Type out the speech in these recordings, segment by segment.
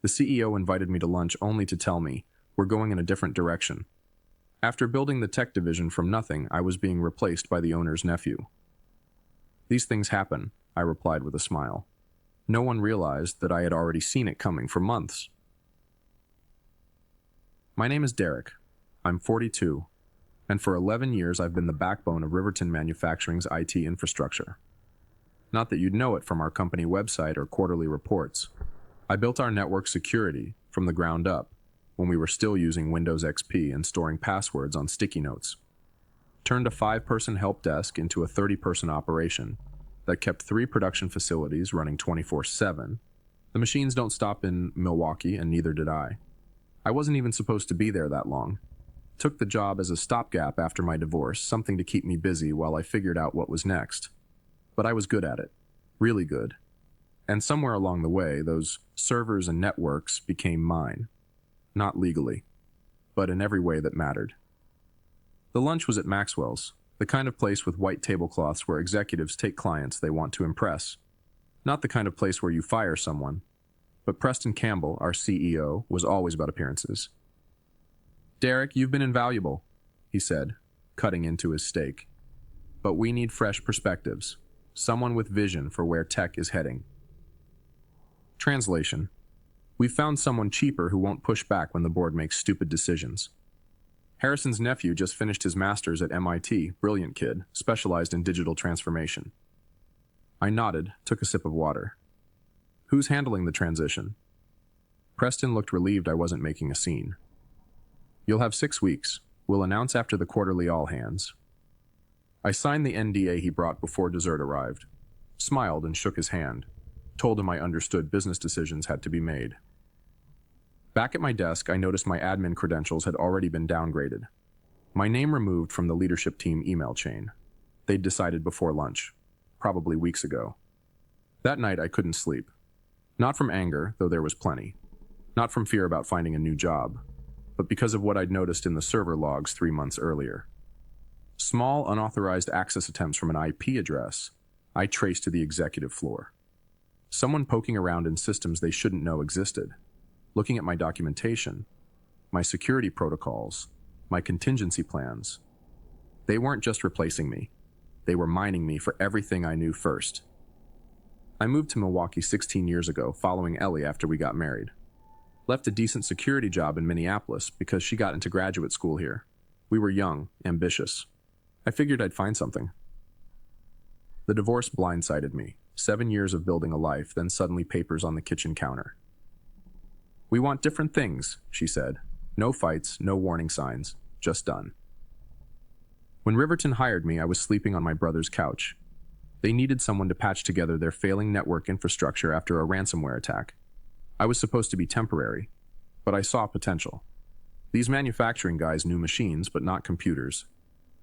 The CEO invited me to lunch only to tell me, we're going in a different direction. After building the tech division from nothing, I was being replaced by the owner's nephew. These things happen, I replied with a smile. No one realized that I had already seen it coming for months. My name is Derek. I'm 42, and for 11 years I've been the backbone of Riverton Manufacturing's IT infrastructure. Not that you'd know it from our company website or quarterly reports. I built our network security from the ground up when we were still using Windows XP and storing passwords on sticky notes. Turned a 5-person help desk into a 30-person operation that kept 3 production facilities running 24/7. The machines don't stop in Milwaukee, and neither did I. I wasn't even supposed to be there that long. Took the job as a stopgap after my divorce, something to keep me busy while I figured out what was next. But I was good at it. Really good. And somewhere along the way, those servers and networks became mine. Not legally, but in every way that mattered. The lunch was at Maxwell's, the kind of place with white tablecloths where executives take clients they want to impress. Not the kind of place where you fire someone. But Preston Campbell, our CEO, was always about appearances. "Derek, you've been invaluable," he said, cutting into his steak. "But we need fresh perspectives. Someone with vision for where tech is heading." Translation: We've found someone cheaper who won't push back when the board makes stupid decisions. Harrison's nephew just finished his master's at MIT, brilliant kid, specialized in digital transformation. I nodded, took a sip of water. "Who's handling the transition?" Preston looked relieved I wasn't making a scene. "You'll have 6 weeks. We'll announce after the quarterly all-hands." I signed the NDA he brought before dessert arrived, smiled and shook his hand, told him I understood business decisions had to be made. Back at my desk, I noticed my admin credentials had already been downgraded. My name removed from the leadership team email chain. They'd decided before lunch, probably weeks ago. That night, I couldn't sleep. Not from anger, though there was plenty. Not from fear about finding a new job, but because of what I'd noticed in the server logs 3 months earlier. Small, unauthorized access attempts from an IP address I traced to the executive floor. Someone poking around in systems they shouldn't know existed. Looking at my documentation, my security protocols, my contingency plans. They weren't just replacing me. They were mining me for everything I knew first. I moved to Milwaukee 16 years ago, following Ellie after we got married. Left a decent security job in Minneapolis because she got into graduate school here. We were young, ambitious. I figured I'd find something. The divorce blindsided me. 7 years of building a life, then suddenly papers on the kitchen counter. "We want different things," she said. No fights, no warning signs, just done. When Riverton hired me, I was sleeping on my brother's couch. They needed someone to patch together their failing network infrastructure after a ransomware attack. I was supposed to be temporary, but I saw potential. These manufacturing guys knew machines, but not computers.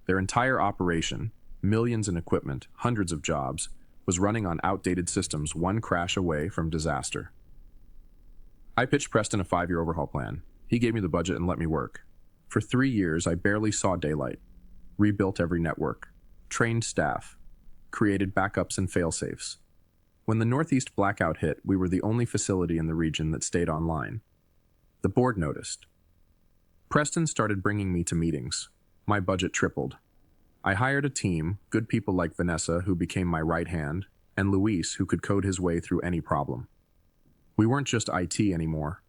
Their entire operation, millions in equipment, hundreds of jobs, was running on outdated systems, one crash away from disaster. I pitched Preston a 5-year overhaul plan. He gave me the budget and let me work. For 3 years, I barely saw daylight. Rebuilt every network, trained staff, created backups and fail-safes. When the Northeast blackout hit, we were the only facility in the region that stayed online. The board noticed. Preston started bringing me to meetings. My budget tripled. I hired a team, good people like Vanessa, who became my right hand, and Luis, who could code his way through any problem. We weren't just IT anymore.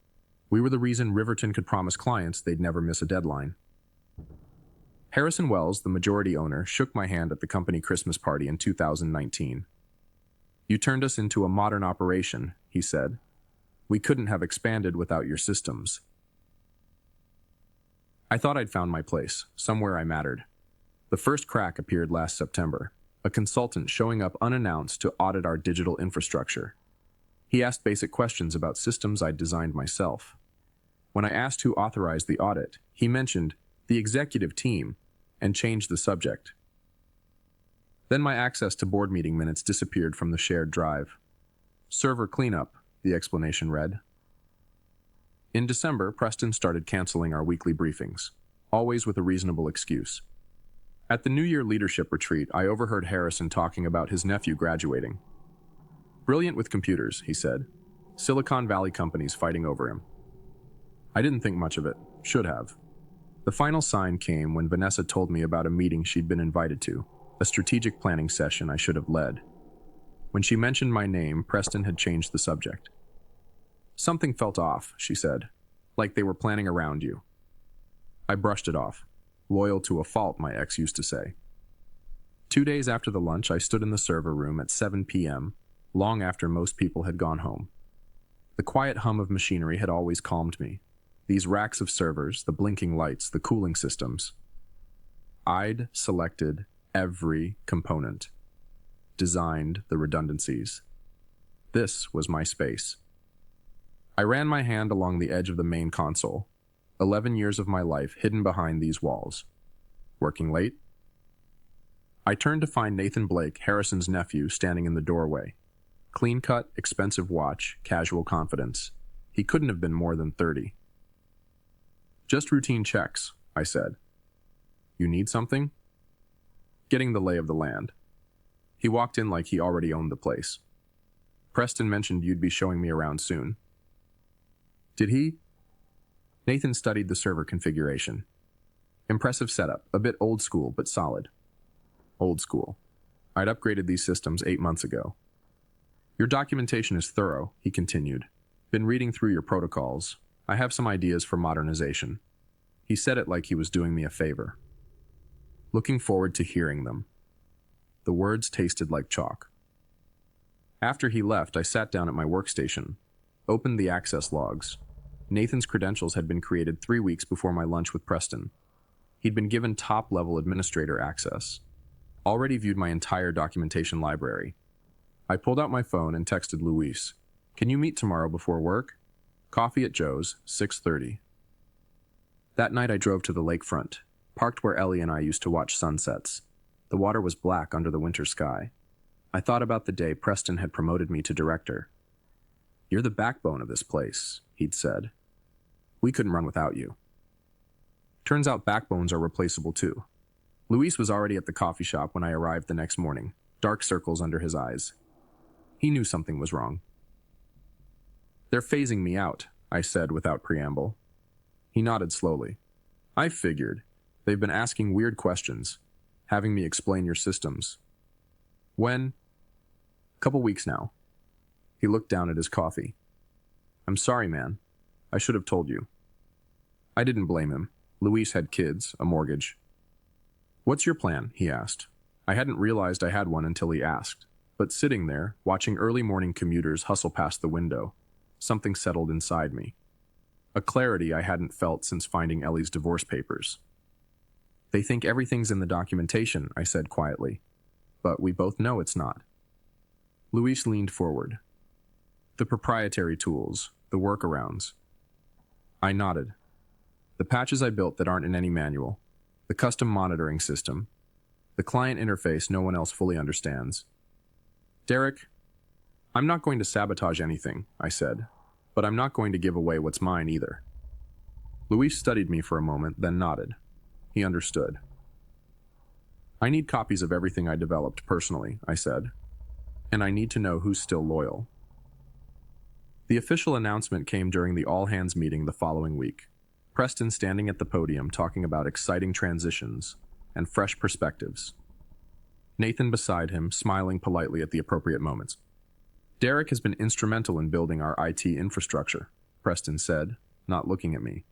We were the reason Riverton could promise clients they'd never miss a deadline. Harrison Wells, the majority owner, shook my hand at the company Christmas party in 2019. "You turned us into a modern operation," he said. "We couldn't have expanded without your systems." I thought I'd found my place, somewhere I mattered. The first crack appeared last September, a consultant showing up unannounced to audit our digital infrastructure. He asked basic questions about systems I'd designed myself. When I asked who authorized the audit, he mentioned the executive team and changed the subject. Then my access to board meeting minutes disappeared from the shared drive. "Server cleanup," the explanation read. In December, Preston started canceling our weekly briefings, always with a reasonable excuse. At the New Year leadership retreat, I overheard Harrison talking about his nephew graduating. "Brilliant with computers," he said. Silicon Valley companies fighting over him. I didn't think much of it. Should have. The final sign came when Vanessa told me about a meeting she'd been invited to, a strategic planning session I should have led. When she mentioned my name, Preston had changed the subject. Something felt off, she said, like they were planning around you. I brushed it off, loyal to a fault, my ex used to say. 2 days after the lunch, I stood in the server room at 7 p.m., long after most people had gone home. The quiet hum of machinery had always calmed me. These racks of servers, the blinking lights, the cooling systems. I'd selected every component, designed the redundancies. This was my space. I ran my hand along the edge of the main console, 11 years of my life hidden behind these walls. Working late? I turned to find Nathan Blake, Harrison's nephew, standing in the doorway. Clean-cut, expensive watch, casual confidence. He couldn't have been more than 30. Just routine checks, I said. You need something? Getting the lay of the land. He walked in like he already owned the place. Preston mentioned you'd be showing me around soon. Did he? Nathan studied the server configuration. Impressive setup, a bit old school, but solid. Old school. I'd upgraded these systems 8 months ago. Your documentation is thorough, he continued. Been reading through your protocols. I have some ideas for modernization. He said it like he was doing me a favor. Looking forward to hearing them. The words tasted like chalk. After he left, I sat down at my workstation, opened the access logs. Nathan's credentials had been created 3 weeks before my lunch with Preston. He'd been given top-level administrator access. Already viewed my entire documentation library. I pulled out my phone and texted Luis. Can you meet tomorrow before work? Coffee at Joe's, 6:30. That night I drove to the lakefront, parked where Ellie and I used to watch sunsets. The water was black under the winter sky. I thought about the day Preston had promoted me to director. You're the backbone of this place, he'd said. We couldn't run without you. Turns out backbones are replaceable too. Luis was already at the coffee shop when I arrived the next morning, dark circles under his eyes. He knew something was wrong. They're phasing me out, I said without preamble. He nodded slowly. I figured. They've been asking weird questions, having me explain your systems. When? Couple weeks now. He looked down at his coffee. I'm sorry, man. I should have told you. I didn't blame him. Luis had kids, a mortgage. What's your plan? He asked. I hadn't realized I had one until he asked. But sitting there, watching early morning commuters hustle past the window, something settled inside me. A clarity I hadn't felt since finding Ellie's divorce papers. They think everything's in the documentation, I said quietly. But we both know it's not. Luis leaned forward. The proprietary tools, the workarounds. I nodded. The patches I built that aren't in any manual, the custom monitoring system, the client interface no one else fully understands. Derek, I'm not going to sabotage anything, I said, but I'm not going to give away what's mine either. Luis studied me for a moment, then nodded. He understood. I need copies of everything I developed personally, I said, and I need to know who's still loyal. The official announcement came during the all-hands meeting the following week. Preston standing at the podium talking about exciting transitions and fresh perspectives. Nathan beside him, smiling politely at the appropriate moments. Derek has been instrumental in building our IT infrastructure, Preston said, not looking at me.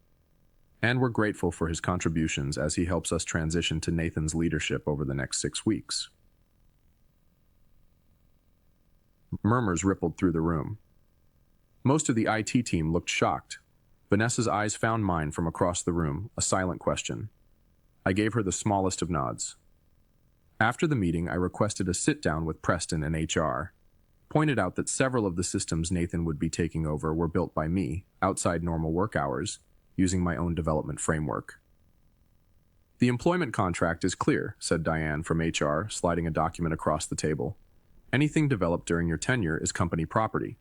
And we're grateful for his contributions as he helps us transition to Nathan's leadership over the next 6 weeks. Murmurs rippled through the room. Most of the IT team looked shocked. Vanessa's eyes found mine from across the room, a silent question. I gave her the smallest of nods. After the meeting, I requested a sit-down with Preston and HR. Pointed out that several of the systems Nathan would be taking over were built by me, outside normal work hours, using my own development framework. The employment contract is clear, said Diane from HR, sliding a document across the table. Anything developed during your tenure is company property.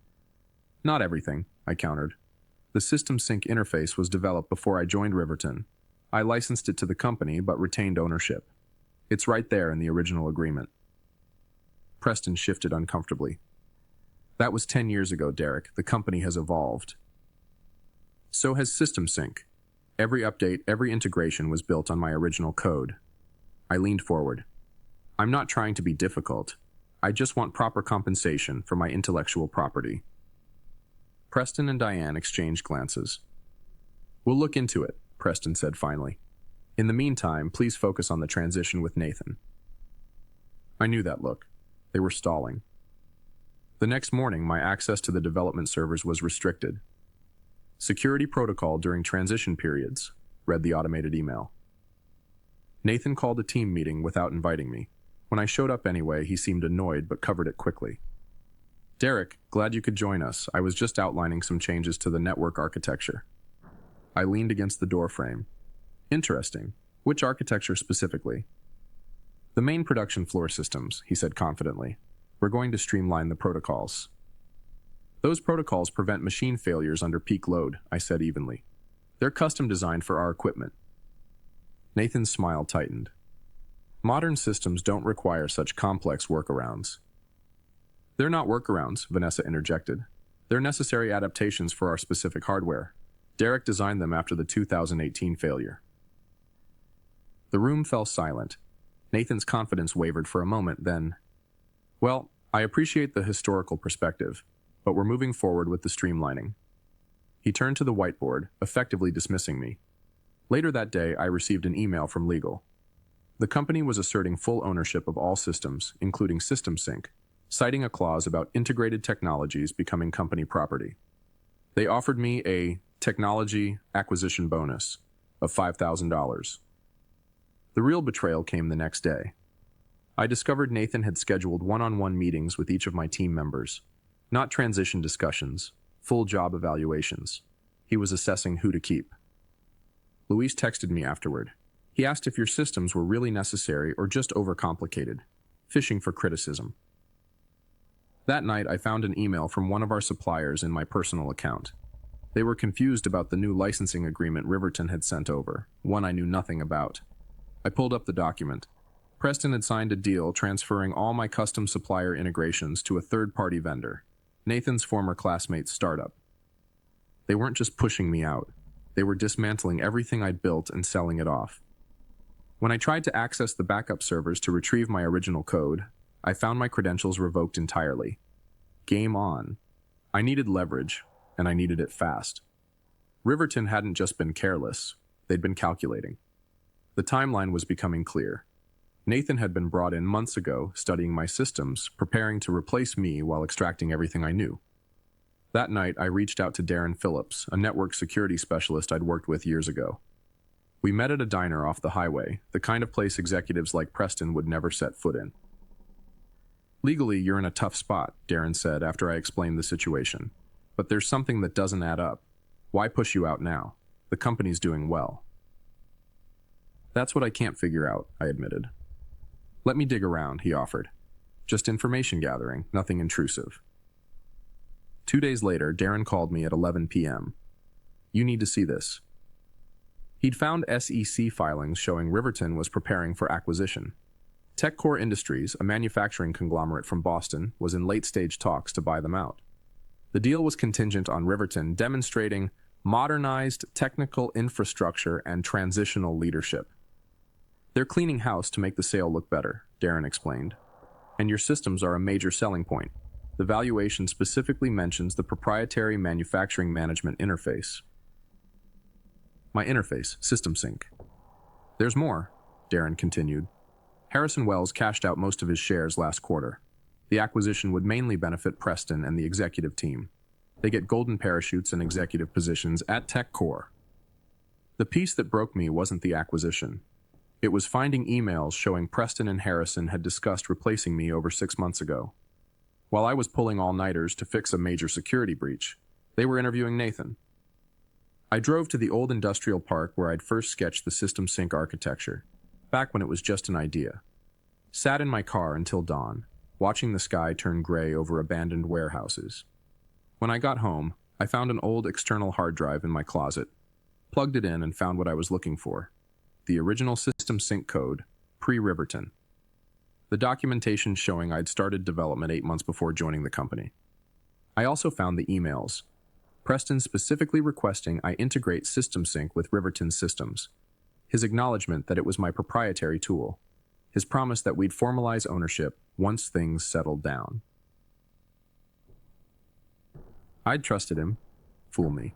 Not everything, I countered. The System Sync interface was developed before I joined Riverton. I licensed it to the company but retained ownership. It's right there in the original agreement. Preston shifted uncomfortably. That was 10 years ago, Derek. The company has evolved. So has System Sync. Every update, every integration was built on my original code. I leaned forward. I'm not trying to be difficult. I just want proper compensation for my intellectual property. Preston and Diane exchanged glances. We'll look into it, Preston said finally. In the meantime, please focus on the transition with Nathan. I knew that look. They were stalling. The next morning, my access to the development servers was restricted. Security protocol during transition periods, read the automated email. Nathan called a team meeting without inviting me. When I showed up anyway, he seemed annoyed but covered it quickly. Derek, glad you could join us. I was just outlining some changes to the network architecture. I leaned against the doorframe. Interesting. Which architecture specifically? The main production floor systems, he said confidently. We're going to streamline the protocols. Those protocols prevent machine failures under peak load, I said evenly. They're custom designed for our equipment. Nathan's smile tightened. Modern systems don't require such complex workarounds. They're not workarounds, Vanessa interjected. They're necessary adaptations for our specific hardware. Derek designed them after the 2018 failure. The room fell silent. Nathan's confidence wavered for a moment, then, well, I appreciate the historical perspective, but we're moving forward with the streamlining. He turned to the whiteboard, effectively dismissing me. Later that day, I received an email from legal. The company was asserting full ownership of all systems, including System Sync, citing a clause about integrated technologies becoming company property. They offered me a technology acquisition bonus of $5,000. The real betrayal came the next day. I discovered Nathan had scheduled one-on-one meetings with each of my team members. Not transition discussions, full job evaluations. He was assessing who to keep. Luis texted me afterward. He asked if your systems were really necessary or just overcomplicated, fishing for criticism. That night, I found an email from one of our suppliers in my personal account. They were confused about the new licensing agreement Riverton had sent over, one I knew nothing about. I pulled up the document. Preston had signed a deal transferring all my custom supplier integrations to a third-party vendor, Nathan's former classmate's startup. They weren't just pushing me out. They were dismantling everything I'd built and selling it off. When I tried to access the backup servers to retrieve my original code, I found my credentials revoked entirely. Game on. I needed leverage, and I needed it fast. Riverton hadn't just been careless, they'd been calculating. The timeline was becoming clear. Nathan had been brought in months ago, studying my systems, preparing to replace me while extracting everything I knew. That night, I reached out to Darren Phillips, a network security specialist I'd worked with years ago. We met at a diner off the highway, the kind of place executives like Preston would never set foot in. Legally, you're in a tough spot, Darren said after I explained the situation. But there's something that doesn't add up. Why push you out now? The company's doing well. That's what I can't figure out, I admitted. Let me dig around, he offered. Just information gathering, nothing intrusive. 2 days later, Darren called me at 11 p.m. You need to see this. He'd found SEC filings showing Riverton was preparing for acquisition. TechCore Industries, a manufacturing conglomerate from Boston, was in late-stage talks to buy them out. The deal was contingent on Riverton demonstrating modernized technical infrastructure and transitional leadership. They're cleaning house to make the sale look better, Darren explained. And your systems are a major selling point. The valuation specifically mentions the proprietary manufacturing management interface. My interface, System Sync. There's more, Darren continued. Harrison Wells cashed out most of his shares last quarter. The acquisition would mainly benefit Preston and the executive team. They get golden parachutes and executive positions at TechCore. The piece that broke me wasn't the acquisition. It was finding emails showing Preston and Harrison had discussed replacing me over 6 months ago. While I was pulling all-nighters to fix a major security breach, they were interviewing Nathan. I drove to the old industrial park where I'd first sketched the System Sync architecture, back when it was just an idea. Sat in my car until dawn, watching the sky turn gray over abandoned warehouses. When I got home, I found an old external hard drive in my closet, plugged it in and found what I was looking for. The original System Sync code, pre-Riverton. The documentation showing I'd started development 8 months before joining the company. I also found the emails. Preston specifically requesting I integrate System Sync with Riverton's systems. His acknowledgement that it was my proprietary tool. His promise that we'd formalize ownership once things settled down. I'd trusted him. Fool me.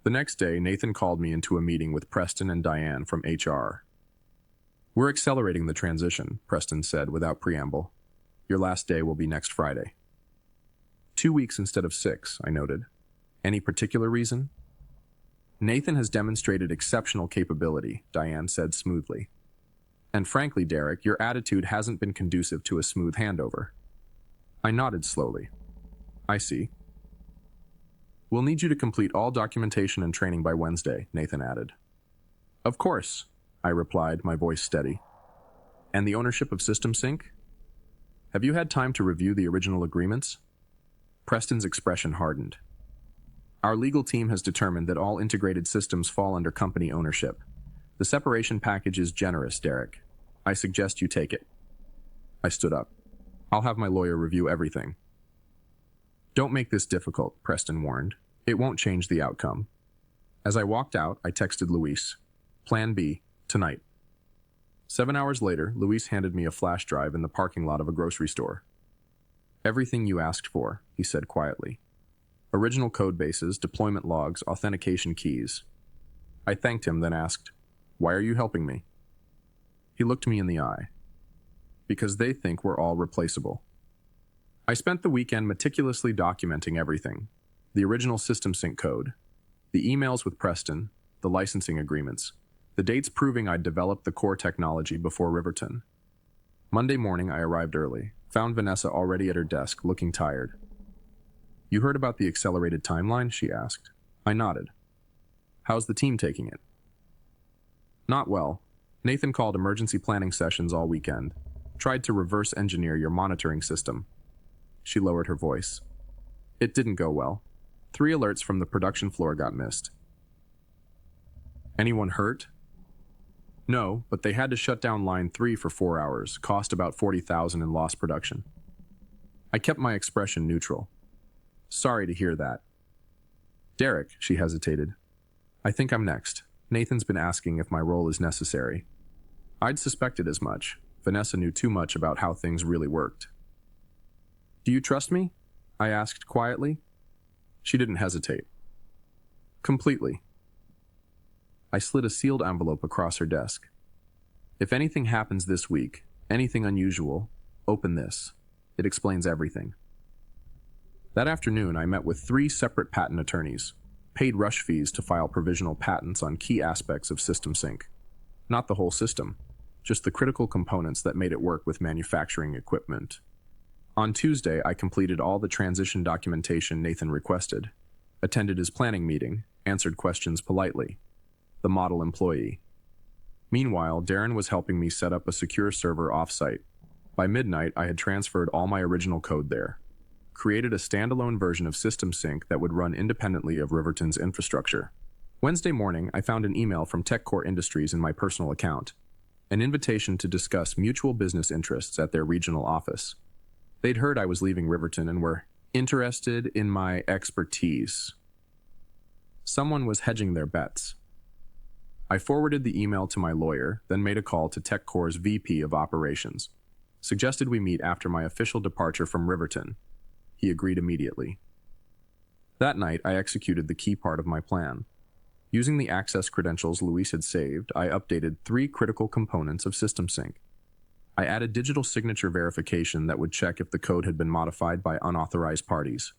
The next day, Nathan called me into a meeting with Preston and Diane from HR. We're accelerating the transition, Preston said without preamble. Your last day will be next Friday. 2 weeks instead of 6, I noted. Any particular reason? Nathan has demonstrated exceptional capability, Diane said smoothly. And frankly, Derek, your attitude hasn't been conducive to a smooth handover. I nodded slowly. I see. We'll need you to complete all documentation and training by Wednesday, Nathan added. Of course, I replied, my voice steady. And the ownership of System Sync? Have you had time to review the original agreements? Preston's expression hardened. Our legal team has determined that all integrated systems fall under company ownership. The separation package is generous, Derek. I suggest you take it. I stood up. I'll have my lawyer review everything. Don't make this difficult, Preston warned. It won't change the outcome. As I walked out, I texted Luis. Plan B, tonight. 7 hours later, Luis handed me a flash drive in the parking lot of a grocery store. Everything you asked for, he said quietly. Original code bases, deployment logs, authentication keys. I thanked him, then asked, Why are you helping me? He looked me in the eye. Because they think we're all replaceable. I spent the weekend meticulously documenting everything. The original System Sync code, the emails with Preston, the licensing agreements, the dates proving I'd developed the core technology before Riverton. Monday morning, I arrived early, found Vanessa already at her desk, looking tired. You heard about the accelerated timeline? She asked. I nodded. How's the team taking it? Not well. Nathan called emergency planning sessions all weekend. Tried to reverse engineer your monitoring system. She lowered her voice. It didn't go well. 3 alerts from the production floor got missed. Anyone hurt? No, but they had to shut down line 3 for 4 hours, cost about $40,000 in lost production. I kept my expression neutral. Sorry to hear that. Derek, she hesitated. I think I'm next. Nathan's been asking if my role is necessary. I'd suspected as much. Vanessa knew too much about how things really worked. Do you trust me? I asked quietly. She didn't hesitate. Completely. I slid a sealed envelope across her desk. If anything happens this week, anything unusual, open this. It explains everything. That afternoon, I met with 3 separate patent attorneys, paid rush fees to file provisional patents on key aspects of System Sync. Not the whole system, just the critical components that made it work with manufacturing equipment. On Tuesday, I completed all the transition documentation Nathan requested, attended his planning meeting, answered questions politely. The model employee. Meanwhile, Darren was helping me set up a secure server off-site. By midnight, I had transferred all my original code there. Created a standalone version of System Sync that would run independently of Riverton's infrastructure. Wednesday morning, I found an email from TechCore Industries in my personal account. An invitation to discuss mutual business interests at their regional office. They'd heard I was leaving Riverton and were interested in my expertise. Someone was hedging their bets. I forwarded the email to my lawyer, then made a call to TechCore's VP of Operations. Suggested we meet after my official departure from Riverton. He agreed immediately. That night, I executed the key part of my plan. Using the access credentials Luis had saved, I updated 3 critical components of System Sync. I added digital signature verification that would check if the code had been modified by unauthorized parties.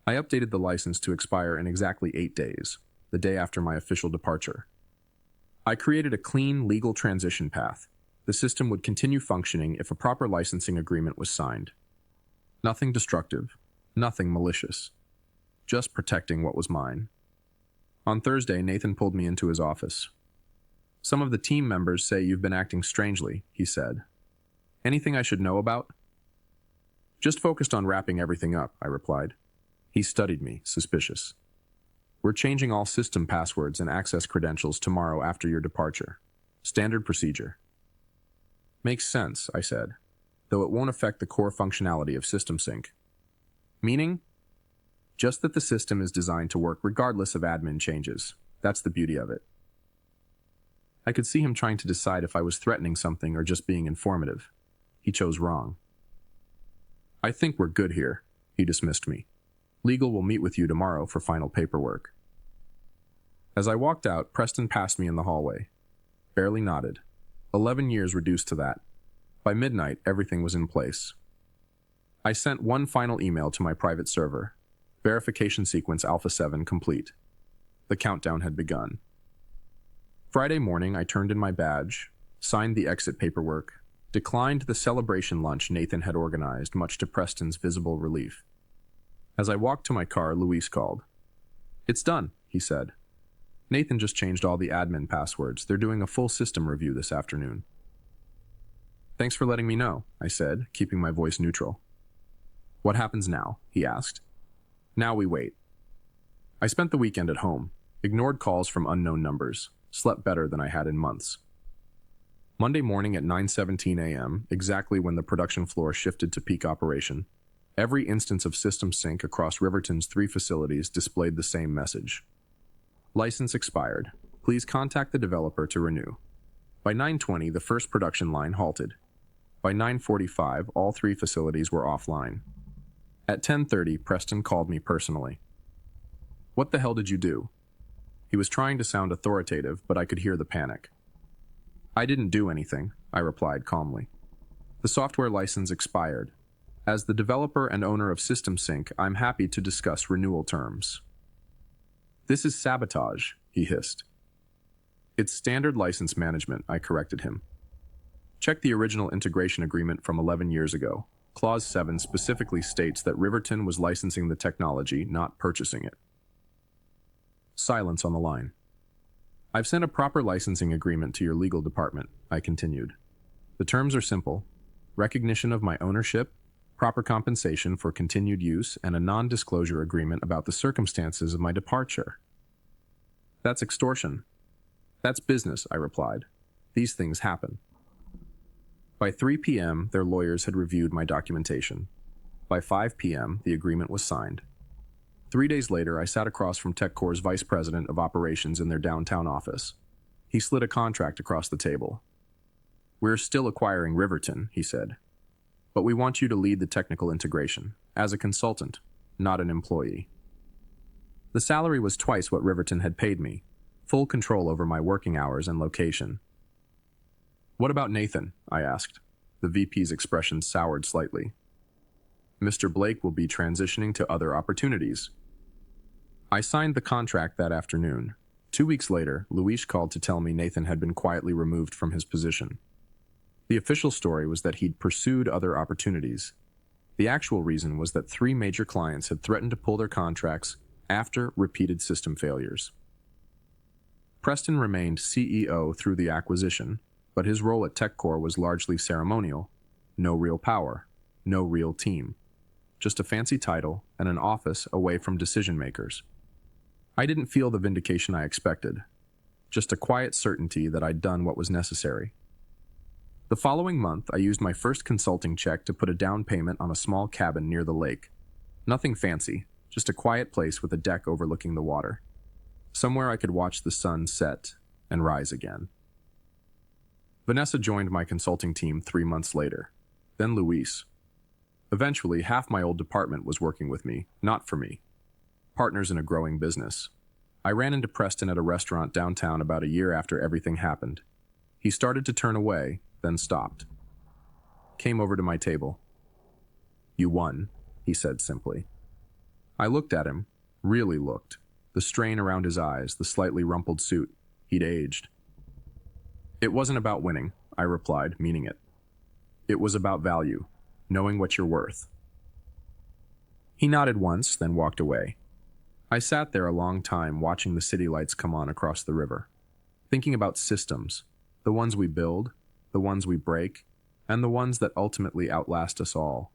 I updated the license to expire in exactly 8 days, the day after my official departure. I created a clean, legal transition path. The system would continue functioning if a proper licensing agreement was signed. Nothing destructive, nothing malicious. Just protecting what was mine. On Thursday, Nathan pulled me into his office. Some of the team members say you've been acting strangely, he said. Anything I should know about? Just focused on wrapping everything up, I replied. He studied me, suspicious. We're changing all system passwords and access credentials tomorrow after your departure. Standard procedure. Makes sense, I said, though it won't affect the core functionality of System Sync. Meaning? Just that the system is designed to work regardless of admin changes. That's the beauty of it. I could see him trying to decide if I was threatening something or just being informative. He chose wrong. I think we're good here, he dismissed me. Legal will meet with you tomorrow for final paperwork. As I walked out, Preston passed me in the hallway. Barely nodded. 11 years reduced to that. By midnight, everything was in place. I sent one final email to my private server. Verification sequence Alpha 7 complete. The countdown had begun. Friday morning, I turned in my badge, signed the exit paperwork, declined the celebration lunch Nathan had organized, much to Preston's visible relief. As I walked to my car, Luis called. "It's done," he said. "Nathan just changed all the admin passwords. They're doing a full system review this afternoon." "Thanks for letting me know," I said, keeping my voice neutral. "What happens now?" he asked. "Now we wait." I spent the weekend at home, ignored calls from unknown numbers, slept better than I had in months. Monday morning at 9:17 a.m., exactly when the production floor shifted to peak operation, every instance of system sync across Riverton's 3 facilities displayed the same message. License expired. Please contact the developer to renew. By 9:20, the first production line halted. By 9:45, all 3 facilities were offline. At 10:30, Preston called me personally. "What the hell did you do?" He was trying to sound authoritative, but I could hear the panic. "I didn't do anything," I replied calmly. "The software license expired. As the developer and owner of System Sync, I'm happy to discuss renewal terms." "This is sabotage," he hissed. "It's standard license management," I corrected him. "Check the original integration agreement from 11 years ago. Clause 7 specifically states that Riverton was licensing the technology, not purchasing it." Silence on the line. "I've sent a proper licensing agreement to your legal department," I continued. "The terms are simple: recognition of my ownership, proper compensation for continued use, and a non-disclosure agreement about the circumstances of my departure." "That's extortion." "That's business," I replied. "These things happen." By 3 p.m., their lawyers had reviewed my documentation. By 5 p.m., the agreement was signed. 3 days later, I sat across from TechCore's vice president of operations in their downtown office. He slid a contract across the table. "We're still acquiring Riverton," he said. "But we want you to lead the technical integration, as a consultant, not an employee." The salary was twice what Riverton had paid me, full control over my working hours and location. "What about Nathan?" I asked. The VP's expression soured slightly. "Mr. Blake will be transitioning to other opportunities." I signed the contract that afternoon. 2 weeks later, Luis called to tell me Nathan had been quietly removed from his position. The official story was that he'd pursued other opportunities. The actual reason was that 3 major clients had threatened to pull their contracts after repeated system failures. Preston remained CEO through the acquisition, but his role at TechCore was largely ceremonial. No real power, no real team. Just a fancy title and an office away from decision makers. I didn't feel the vindication I expected, just a quiet certainty that I'd done what was necessary. The following month, I used my first consulting check to put a down payment on a small cabin near the lake. Nothing fancy, just a quiet place with a deck overlooking the water. Somewhere I could watch the sun set and rise again. Vanessa joined my consulting team 3 months later, then Luis. Eventually, half my old department was working with me, not for me. Partners in a growing business. I ran into Preston at a restaurant downtown about a year after everything happened. He started to turn away, then stopped. Came over to my table. "You won," he said simply. I looked at him, really looked. The strain around his eyes, the slightly rumpled suit. He'd aged. "It wasn't about winning," I replied, meaning it. "It was about value, knowing what you're worth." He nodded once, then walked away. I sat there a long time watching the city lights come on across the river, thinking about systems, the ones we build, the ones we break, and the ones that ultimately outlast us all.